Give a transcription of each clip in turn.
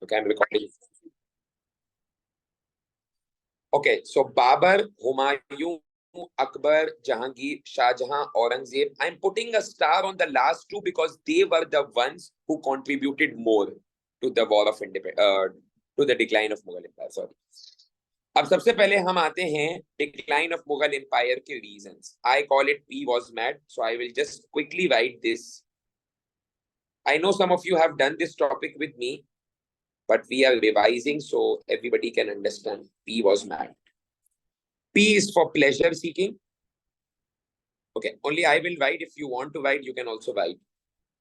Okay, I'm recording. Okay, so Babar, Humayun, Akbar, Jahangir, Shah Jahan, Aurangzeb. I'm putting a star on the last two because they were the ones who contributed more to the war of independence, to the decline of Mughal Empire. Sorry. अब सबसे पहले हम आते हैं decline of Mughal Empire के reasons. I call it P was mad, so I will just quickly write this. I know some of you have done this topic with me, but we are revising so everybody can understand. P was mad. P is for pleasure seeking. Okay, only I will write. If you want to write, you can also write.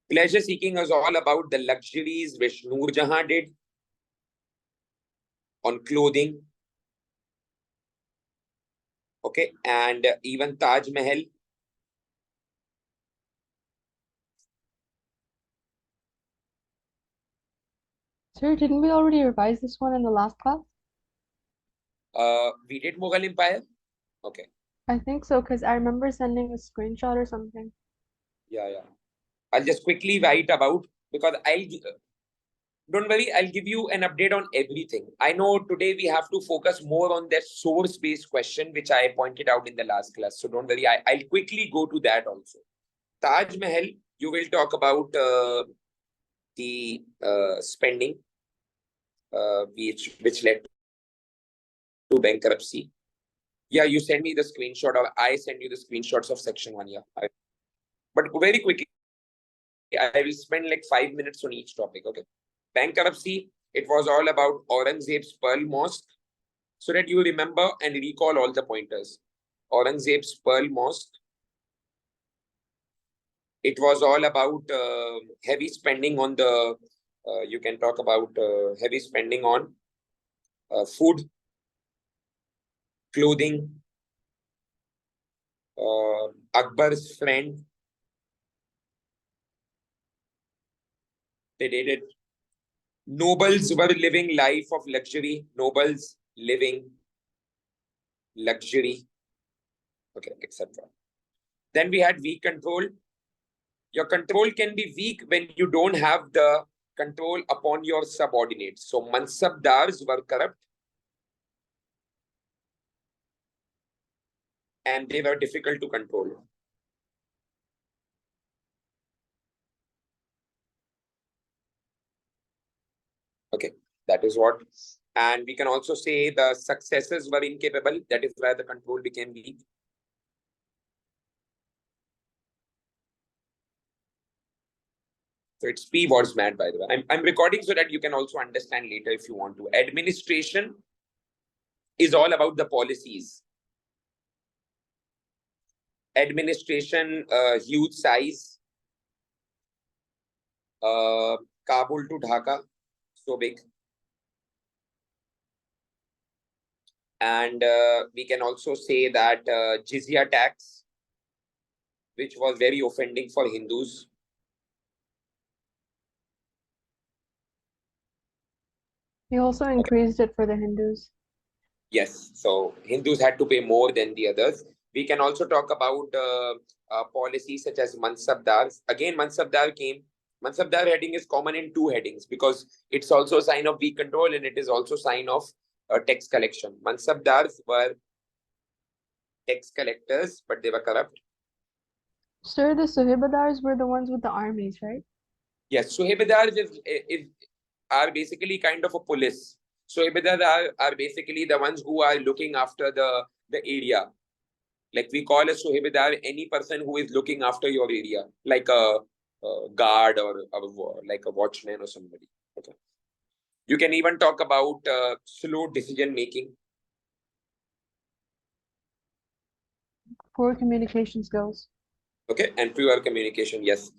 Pleasure seeking is all about the luxuries which Noor Jahan did on clothing. Okay, and even Taj Mahal. Sir, didn't we already revise this one in the last class? We did Mughal Empire. Okay. I think so, because I remember sending a screenshot or something. Yeah. I'll just quickly write about, because don't worry, I'll give you an update on everything. I know today we have to focus more on that source-based question, which I pointed out in the last class. So don't worry, I'll quickly go to that also. Taj Mahal, you will talk about the spending, which led to bankruptcy. Yeah, you send me the screenshot, or I send you the screenshots of section 1. Yeah, but very quickly, I will spend like 5 minutes on each topic. Okay. Bankruptcy, it was all about Aurangzeb's Pearl Mosque, so that you remember and recall all the pointers. Aurangzeb's Pearl Mosque. It was all about heavy spending on the, you can talk about heavy spending on food, clothing. Akbar's friend, they did it. Nobles were living life of luxury. Nobles living luxury. Okay, etc. Then we had weak control. Your control can be weak when you don't have the control upon your subordinates. So mansabdars were corrupt and they were difficult to control. Okay, that is what. And we can also say the successors were incapable. That is why the control became weak. So it's P was mad, by the way. I'm recording so that you can also understand later if you want to. Administration is all about the policies. Administration, huge size. Kabul to Dhaka, so big. And we can also say that jizya tax, which was very offending for Hindus. He also increased it for the Hindus. Yes, so Hindus had to pay more than the others. We can also talk about policies such as Mansabdars. Again, Mansabdar came. Mansabdar heading is common in two headings because it's also a sign of weak control and it is also a sign of tax collection. Mansabdars were tax collectors, but they were corrupt. Sir, the Suhibadars were the ones with the armies, right? Yes, Suhebedars are basically kind of a police. Suhebedars are basically the ones who are looking after the area. Like we call a Suhebedar any person who is looking after your area, like a guard or like a watchman or somebody. Okay. You can even talk about slow decision making. Poor communication skills. Okay, and pure communication, yes.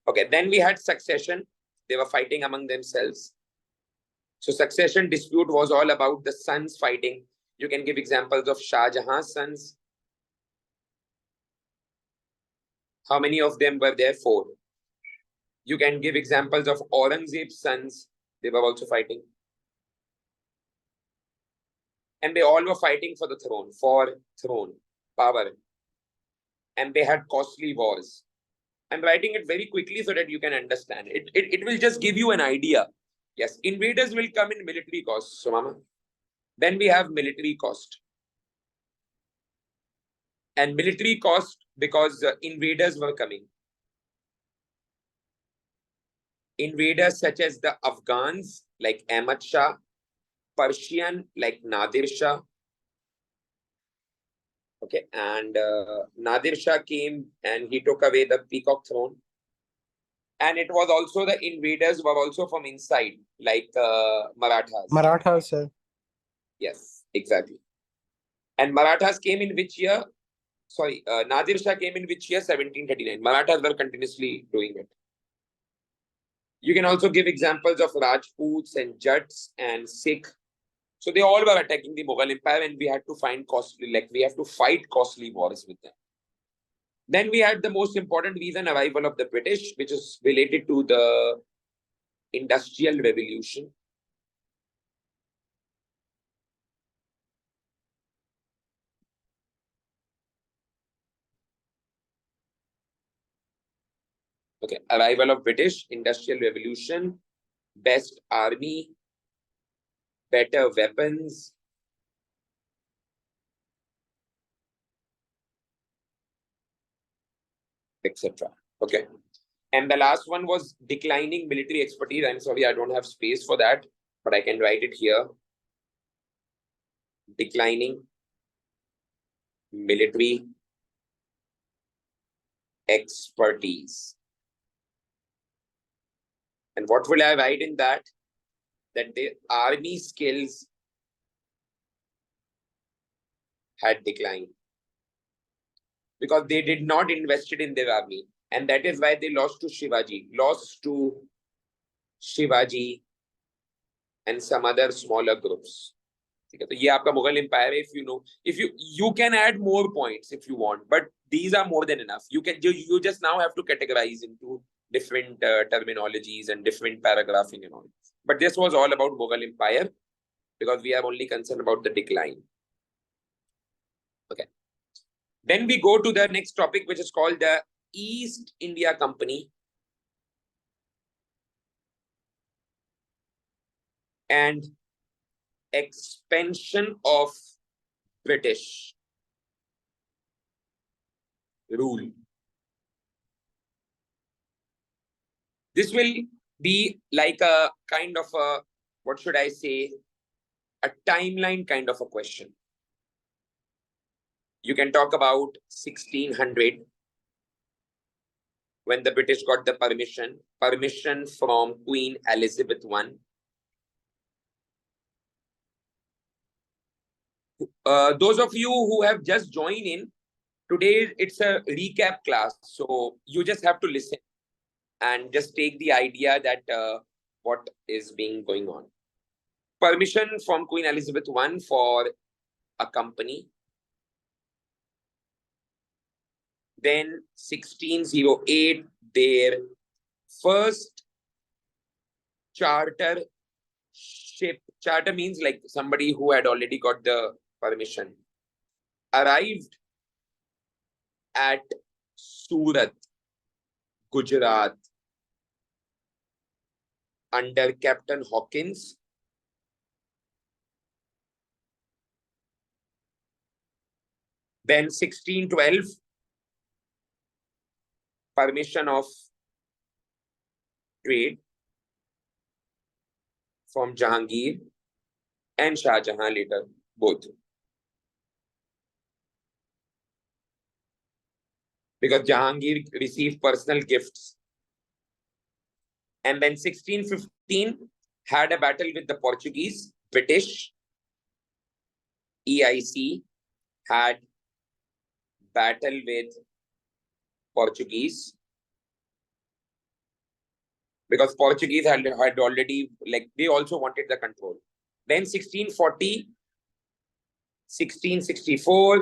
Okay, then we had succession. They were fighting among themselves. So succession dispute was all about the sons fighting. You can give examples of Shah Jahan's sons. How many of them were there? 4. You can give examples of Aurangzeb's sons. They were also fighting. And they all were fighting for the throne, power. And they had costly wars. I'm writing it very quickly so that you can understand. It will just give you an idea. Yes, invaders will come in military cost, so mama. Then we have military cost. And military cost because invaders were coming. Invaders such as the Afghans, like Ahmad Shah, Persian, like Nadir Shah. Okay, and Nadir Shah came and he took away the peacock throne. And it was also the invaders were also from inside, like Marathas. Marathas, sir. Yes, exactly. And Marathas came in which year? Sorry, Nadir Shah came in which year? 1739. Marathas were continuously doing it. You can also give examples of Rajputs and Jats and Sikh. So they all were attacking the Mughal Empire, and we had to find costly, like we have to fight costly wars with them. Then we had the most important reason, arrival of the British, which is related to the Industrial Revolution. Okay, arrival of British, Industrial Revolution, best army, better weapons, etc. Okay. And the last one was declining military expertise. I'm sorry, I don't have space for that, but I can write it here. Declining military expertise. And what will I write in that? That the army skills had declined because they did not invested in their army. And that is why they lost to Shivaji. Lost to Shivaji and some other smaller groups. तो ये आपका Mughal empire है. If you know, if you can add more points if you want, but these are more than enough. You just now have to categorize into different terminologies and different paragraphing and all. But this was all about Mughal Empire because we are only concerned about the decline. Okay. Then we go to the next topic, which is called the East India Company. And expansion of British rule. This will be like a kind of a, what should I say, a timeline kind of a question. You can talk about 1600 when the British got the permission from Queen Elizabeth I. Those of you who have just joined in, today it's a recap class. So you just have to listen and just take the idea that what is being going on. Permission from Queen Elizabeth I for a company. Then 1608, their first charter ship. Charter means like somebody who had already got the permission. Arrived at Surat, Gujarat, under Captain Hawkins. Then 1612, permission of trade from Jahangir and Shah Jahan later, both. Because Jahangir received personal gifts. And then 1615 had a battle with the Portuguese. British EIC had battle with Portuguese because Portuguese had already, like, they also wanted the control. Then 1640, 1664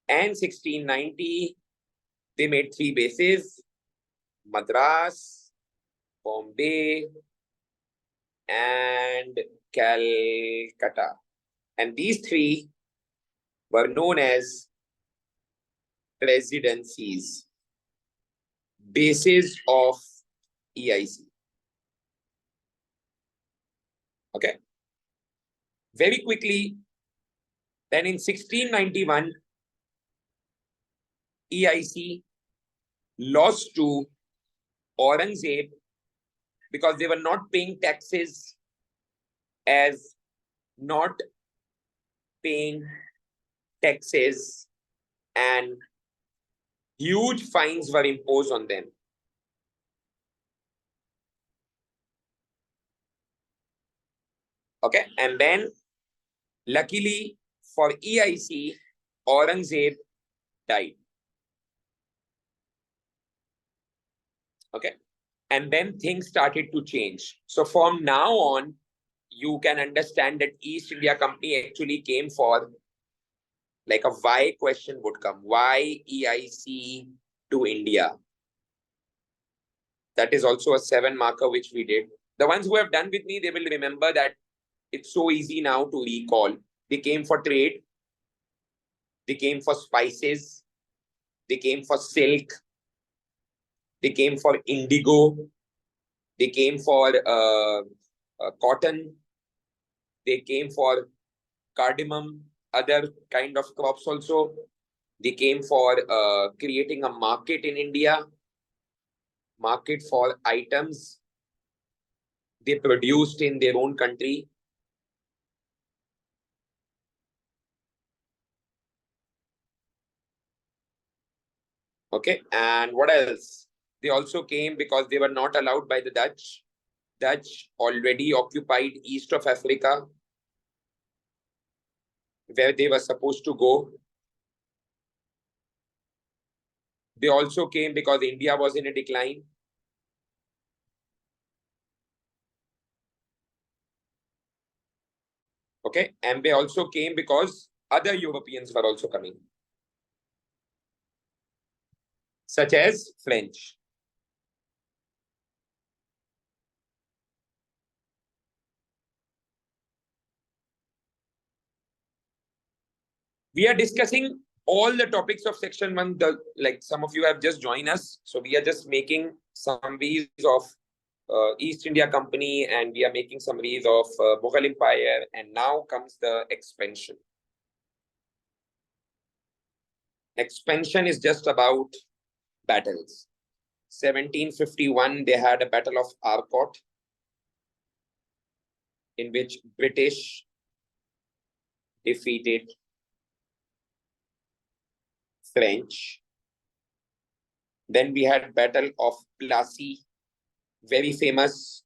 and 1690, they made 3 bases: Madras, Bombay and Calcutta. And these 3 were known as presidencies, bases of EIC. Very quickly, then in 1691, EIC lost to Aurangzeb because they were not paying taxes, as not paying taxes and huge fines were imposed on them. Okay, and then luckily for EIC, Aurangzeb died. Okay, and then things started to change. So from now on, you can understand that East India Company actually came for, like, a why question would come. Why EIC to India? That is also a 7 marker which we did. The ones who have done with me, they will remember that it's so easy now to recall. They came for trade. They came for spices. They came for silk. They came for indigo. They came for cotton. They came for cardamom, other kind of crops also. They came for creating a market in India, market for items they produced in their own country. Okay, and what else? They also came because they were not allowed by the Dutch. Dutch already occupied east of Africa, where they were supposed to go. They also came because India was in a decline. Okay, and they also came because other Europeans were also coming, such as French. We are discussing all the topics of section 1. Like, some of you have just joined us, so we are just making summaries of East India Company, and we are making summaries of Mughal Empire, and now comes the expansion. Expansion is just about battles. 1751, they had a battle of Arcot, in which British defeated French. Then we had Battle of Plassey, very famous.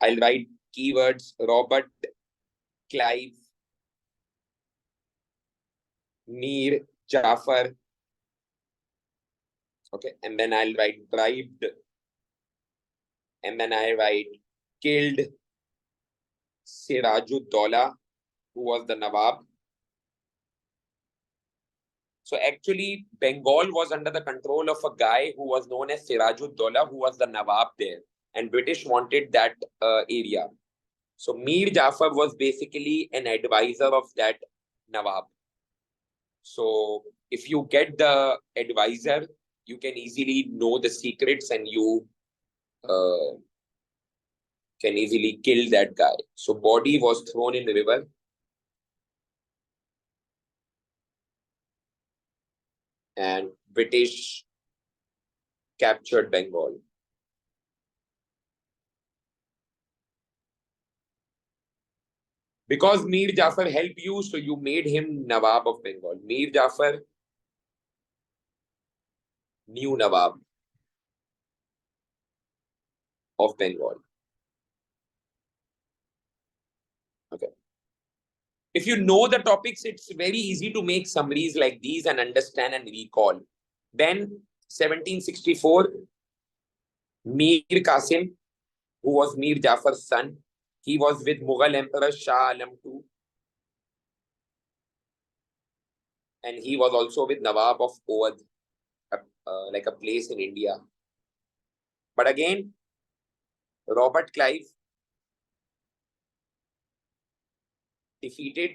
I'll write keywords: Robert Clive, Mir Jafar. Okay, and then I'll write bribed, and then I write killed Sirajud-Dowlah, who was the Nawab. So actually, Bengal was under the control of a guy who was known as Sirajud-Dowlah, who was the Nawab there, and British wanted that area. So Mir Jafar was basically an advisor of that Nawab. So if you get the advisor, you can easily know the secrets, and you can easily kill that guy. So body was thrown in the river. And British captured Bengal. Because Mir Jafar helped you, so you made him Nawab of Bengal. Mir Jafar, new Nawab of Bengal. Okay. If you know the topics, it's very easy to make summaries like these and understand and recall. Then 1764, Mir Qasim, who was Mir Jafar's son, he was with Mughal Emperor Shah Alam II. And he was also with Nawab of Oudh, like a place in India. But again, Robert Clive defeated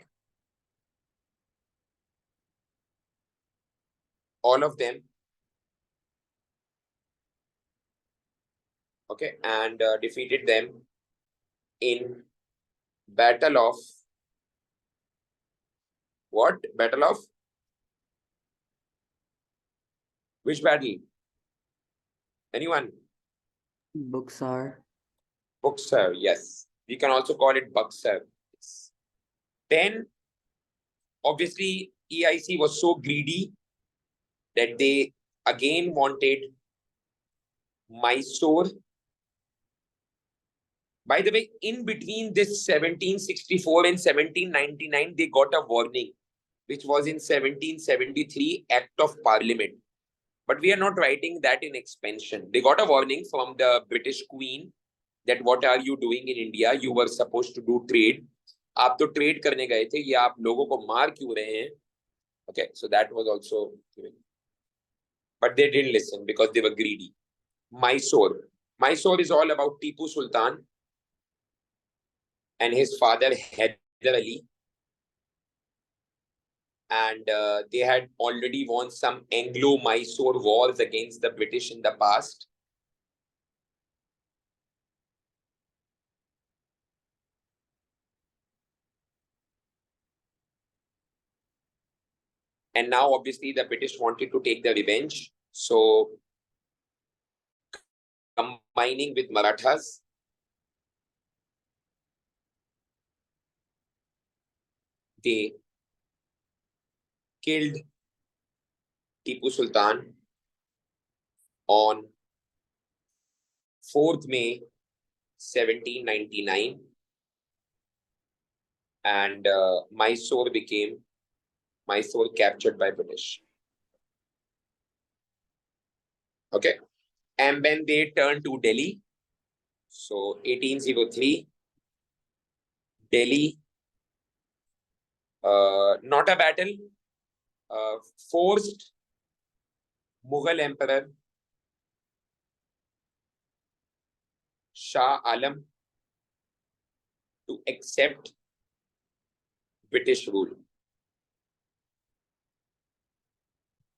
all of them. Okay, and defeated them in Battle of What? Battle of? Which battle? Anyone? Buxar. Buxar, yes. We can also call it Buxar. Then, obviously, EIC was so greedy that they again wanted Mysore. By the way, in between this 1764 and 1799, they got a warning, which was in 1773 Act of Parliament. But we are not writing that in expansion. They got a warning from the British Queen that what are you doing in India? You were supposed to do trade. आप तो trade करने गए थे, ये आप लोगों को मार क्यों रहे हैं? Okay, so that was also given. But they didn't listen because they were greedy. Mysore. Mysore is all about Tipu Sultan and his father Hyder Ali. And they had already won some Anglo-Mysore wars against the British in the past. And now, obviously, the British wanted to take the revenge. So, combining with Marathas, they killed Tipu Sultan on 4th May 1799, and Mysore captured by British. Okay, and then they turned to Delhi. So 1803, Delhi, not a battle, forced Mughal Emperor Shah Alam to accept British rule.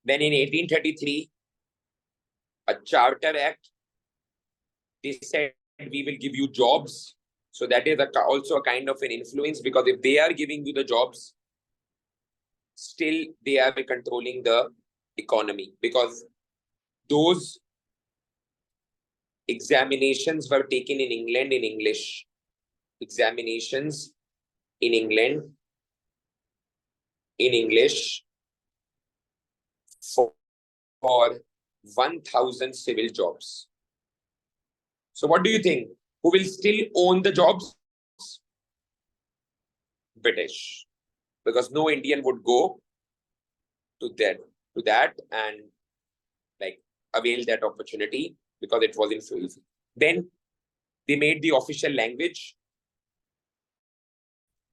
Then in 1833, a Charter Act, they said we will give you jobs. So that is also a kind of an influence, because if they are giving you the jobs, still they are controlling the economy, because those examinations were taken in England in English. Examinations in England in English for 1,000 civil jobs. So what do you think? Who will still own the jobs? British. Because no Indian would go to that and like avail that opportunity, because it wasn't so easy. Then they made the official language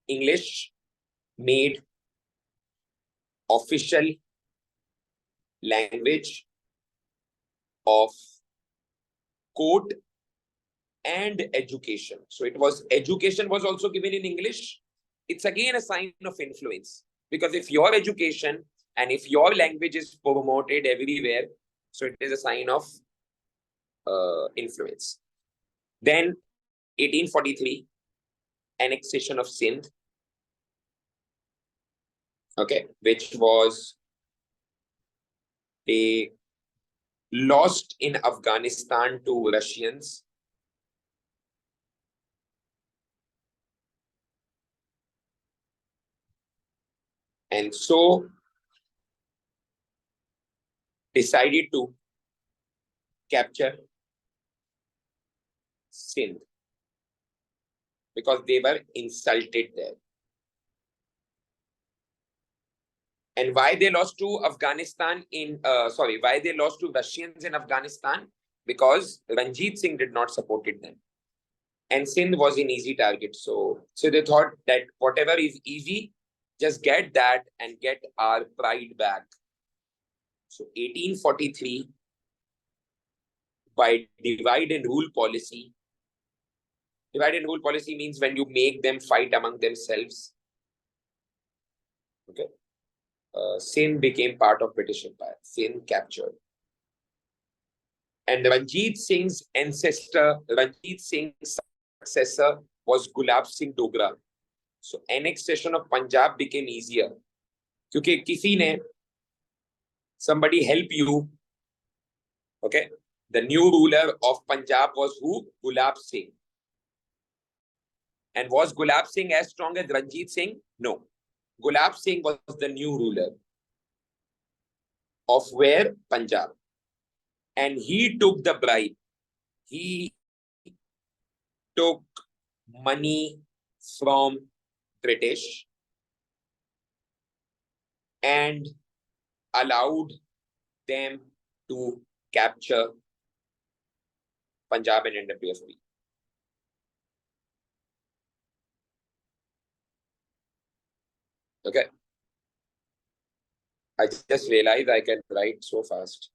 English, made official language of court and education. So education was also given in English. It's again a sign of influence, because if your education and if your language is promoted everywhere, so it is a sign of influence. Then 1843, annexation of Sindh, okay, which was they lost in Afghanistan to Russians. And so decided to capture Sindh because they were insulted there. And why they lost to Afghanistan why they lost to Russians in Afghanistan? Because Ranjit Singh did not support them. And Sindh was an easy target. So they thought that whatever is easy, just get that and get our pride back. So 1843, by divide and rule policy means when you make them fight among themselves. Okay. Sindh became part of British Empire. Sindh captured. And Ranjit Singh's successor was Gulab Singh Dogra. So annexation of Punjab became easier क्योंकि किसी ने somebody help you. Okay, the new ruler of Punjab was who? Gulab Singh. And was Gulab Singh as strong as Ranjit Singh? No. Gulab Singh was the new ruler of where? Punjab. And he took the bribe. He took money from British and allowed them to capture Punjab and NWFP. Okay. I just realized I can write so fast.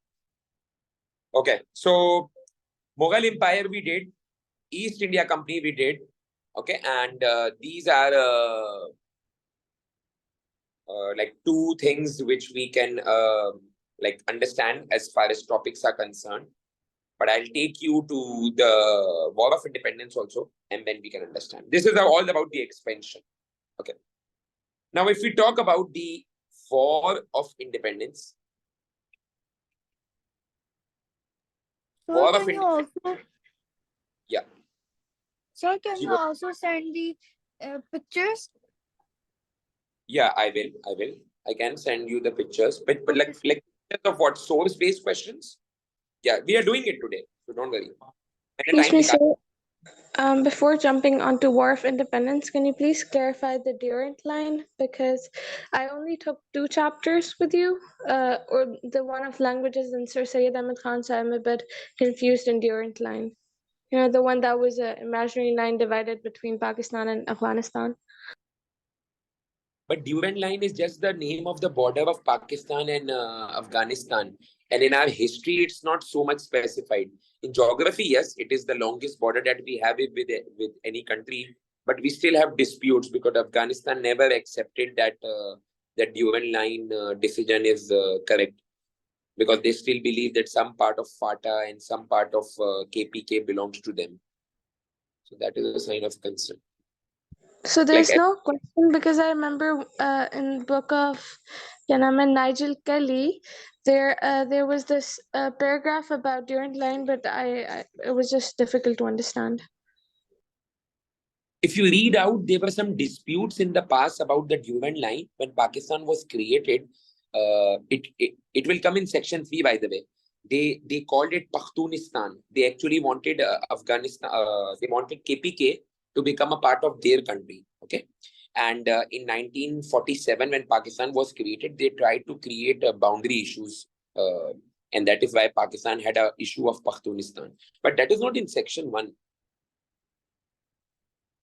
Okay, so Mughal Empire we did, East India Company we did. Okay, and these are like two things which we can like understand as far as topics are concerned. But I'll take you to the War of Independence also, and then we can understand. This is all about the expansion. Okay. Now, if we talk about the War of Independence, Sir, can you also? Yeah. Sir, can you also send the pictures? Yeah, I will. I can send you the pictures, but like pictures of what? Source-based questions? Yeah, we are doing it today, so don't worry. Excuse me, sir. Before jumping onto War of Independence, can you please clarify the Durant line? Because I only took 2 chapters with you, or the one of languages and Sir Syed Ahmed Khan, so I'm a bit confused in Durant line. You know, the one that was an imaginary line divided between Pakistan and Afghanistan. But Durand line is just the name of the border of Pakistan and Afghanistan. And in our history, it's not so much specified. In geography, yes, it is the longest border that we have with any country. But we still have disputes because Afghanistan never accepted that that Durand line decision is correct. Because they still believe that some part of FATA and some part of KPK belongs to them. So that is a sign of concern. So there's no question, because I remember in the book of Nigel Kelly, there was this paragraph about Durand line, but it was just difficult to understand. If you read out, there were some disputes in the past about the Durand line when Pakistan was created. It will come in section 3, by the way. They called it Pakhtunistan. They actually wanted Afghanistan. They wanted KPK to become a part of their country. Okay, and in 1947, when Pakistan was created, they tried to create boundary issues, and that is why Pakistan had an issue of Pakhtunistan. But that is not in section 1.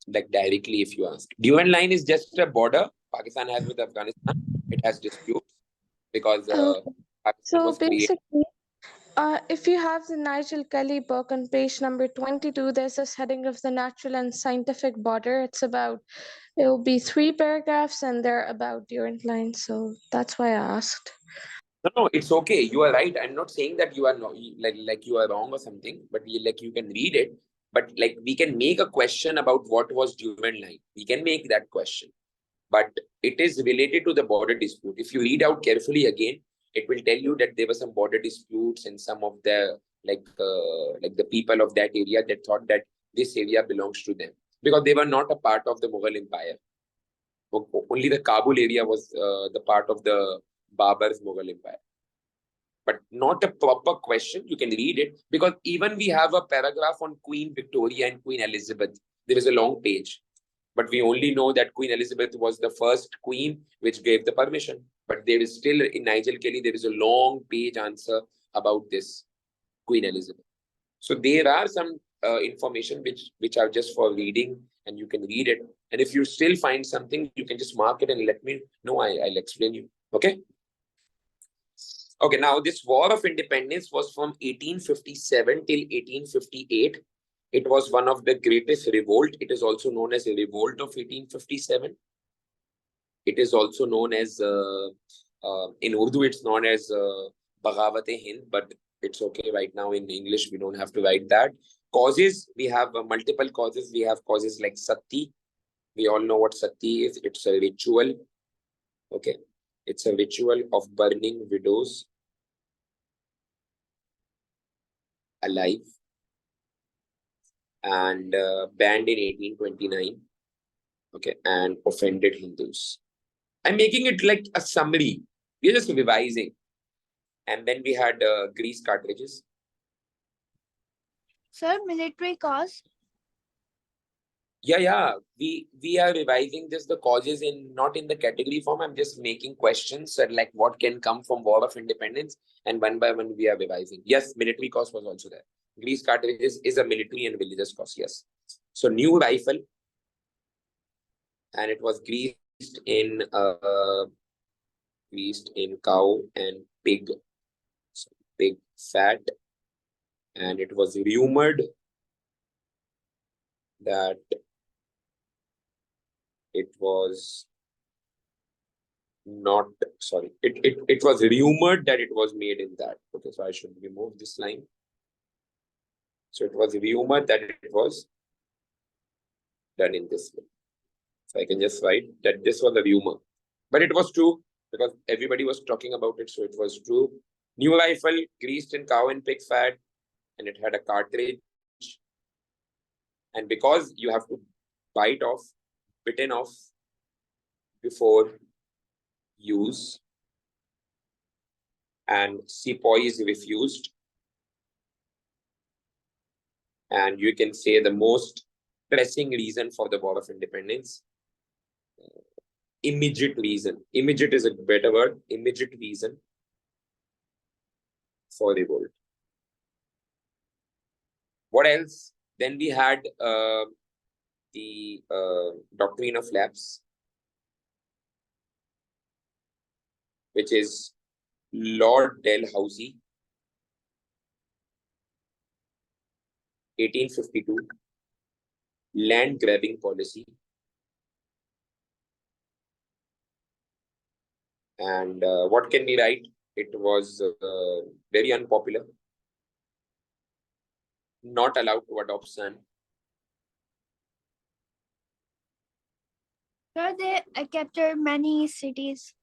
Like directly, if you ask, Durand line is just a border Pakistan has with Afghanistan. It has disputes because Pakistan was created. If you have the Nigel Kelly book on page number 22, there's this heading of the natural and scientific border. It will be 3 paragraphs and they're about Durand line. So that's why I asked. No, it's okay. You are right. I'm not saying that you are not like you are wrong or something, but you can read it. But like we can make a question about what was Durand line. We can make that question, but it is related to the border dispute. If you read out carefully again, it will tell you that there were some border disputes and some of the like the people of that area that thought that this area belongs to them because they were not a part of the Mughal Empire. Only the Kabul area was the part of the Babur's Mughal Empire. But not a proper question. You can read it because even we have a paragraph on Queen Victoria and Queen Elizabeth. There is a long page, but we only know that Queen Elizabeth was the first queen which gave the permission. But there is still in Nigel Kelly, there is a long page answer about this Queen Elizabeth. So there are some information which are just for reading and you can read it. And if you still find something, you can just mark it and let me know. I'll explain you. Okay. Okay, now this War of Independence was from 1857 till 1858. It was one of the greatest revolt. It is also known as a revolt of 1857. It is also known as, in Urdu, it's known as Baghawat-e-Hind, but it's okay right now in English, we don't have to write that. Causes, we have multiple causes. We have causes like Sati. We all know what Sati is. It's a ritual. Okay. It's a ritual of burning widows alive, and banned in 1829. Okay, and offended Hindus. I'm making it like a summary. We're just revising. And then we had grease cartridges. Sir, military cause. Yeah. We are revising just the causes in not in the category form. I'm just making questions that like what can come from War of Independence, and one by one we are revising. Yes, military cause was also there. Grease cartridges is a military and religious cause. Yes. So new rifle, and it was greased in cow and pig fat, and it was rumored that it was not sorry it was rumored that it was made in that. Okay, so I should remove this line. So it was rumored that it was done in this way. So I can just write that this was a rumor, but it was true because everybody was talking about it, so it was true. New rifle greased in cow and pig fat, and it had a cartridge, and because you have to bitten off before use, and sepoy is refused, and you can say the most pressing reason for the War of Independence, immediate reason. Immediate is a better word. Immediate reason for revolt. What else? Then we had the doctrine of lapse, which is Lord Dalhousie, 1852, land grabbing policy. And what can we write? It was very unpopular, not allowed to adopt son. Sir, they captured many cities.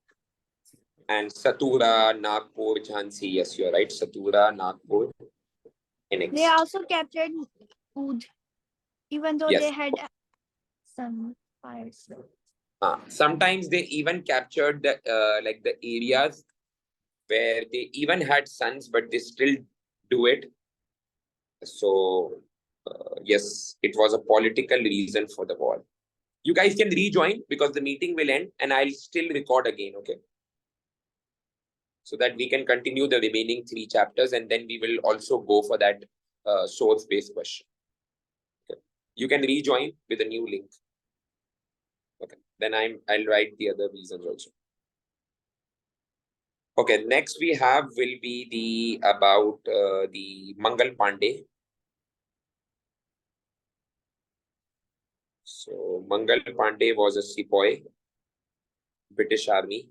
And Satura, Nagpur, Jhansi. Yes, you're right. Satura, Nagpur. Next. They also captured Oudh, even though Yes. they had some fires. Sometimes they even captured the like the areas where they even had sons, but they still do it. So yes, it was a political reason for the war. You guys can rejoin because the meeting will end and I'll still record again, okay? So that we can continue the remaining 3 chapters, and then we will also go for that source-based question. Okay. You can rejoin with a new link. Okay. Then I'll write the other reasons also. Okay. Next we have will be the about the Mangal Pandey. So Mangal Pandey was a sepoy, British Army.